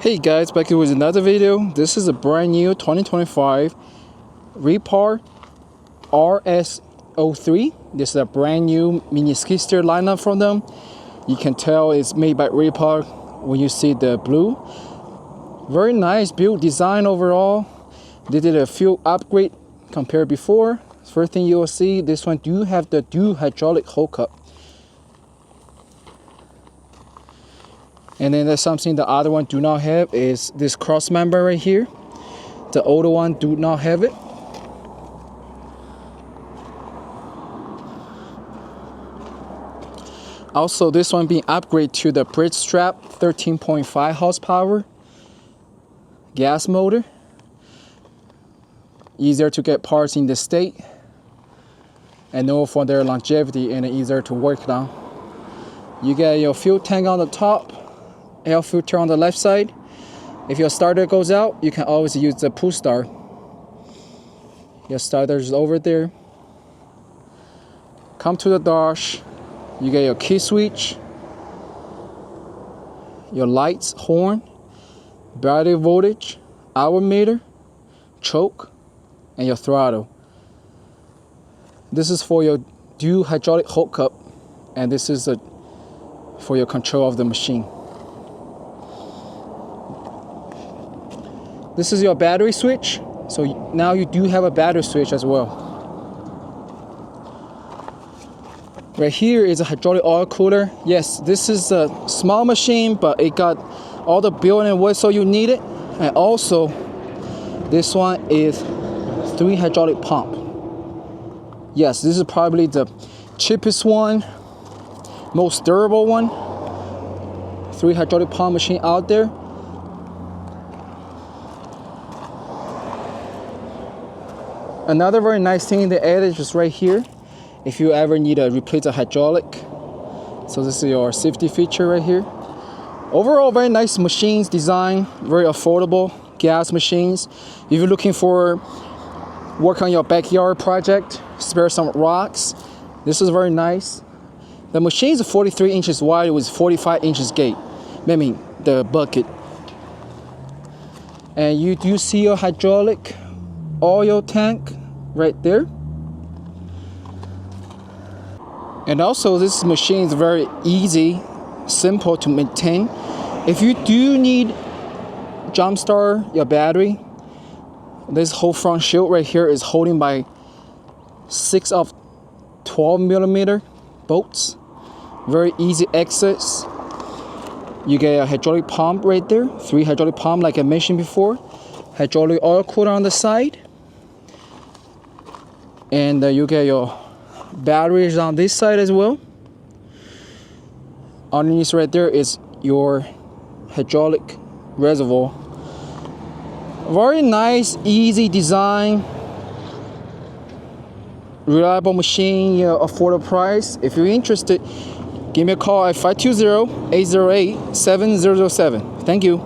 Hey guys, back here with another video. This is a brand new 2025 RIPPA RS03. This is a brand new mini skid steer lineup from them. You can tell it's made by RIPPA when you see the blue. Very nice build design overall. They did a few upgrade compared before. First thing you will see, this one do have the dual hydraulic hookup. And then there's something the other one do not have is this cross member right here. The older one do not have it. Also, this one being upgraded to the bridge strap 13.5 horsepower gas motor. Easier to get parts in the state and know for their longevity and easier to work on. You get your fuel tank on the top, air filter on the left side. If your starter goes out, you can always use the pull start. Your starter is over there. Come to the dash. You get your key switch, your lights, horn, battery voltage, hour meter, choke, and your throttle. This is for your dual hydraulic hookup, and this is for your control of the machine. This is your battery switch. So now you do have a battery switch as well. Right here is a hydraulic oil cooler. Yes, this is a small machine, but it got all the built and whistle you need it. And also, this one is 3 hydraulic pump. Yes, this is probably the cheapest one, most durable one. 3 hydraulic pump machine out there. Another very nice thing they added is right here. If you ever need to replace a hydraulic, so this is your safety feature right here. Overall, very nice machines, design, very affordable gas machines. If you're looking for work on your backyard project, spare some rocks, this is very nice. The machine is 43 inches wide with 45 inches gate. I mean the bucket. And you do see your hydraulic oil tank right there. And also this machine is very easy, simple to maintain. If you do need jump start your battery, this whole front shield right here is holding by 6 of 12mm bolts. Very easy access. You get a hydraulic pump right there, 3 hydraulic pump like I mentioned before. Hydraulic oil cooler on the side. And you get your batteries on this side as well. Underneath right there is your hydraulic reservoir. Very nice, easy design, reliable machine, affordable price. If you're interested, give me a call at 520-808-7007. Thank you.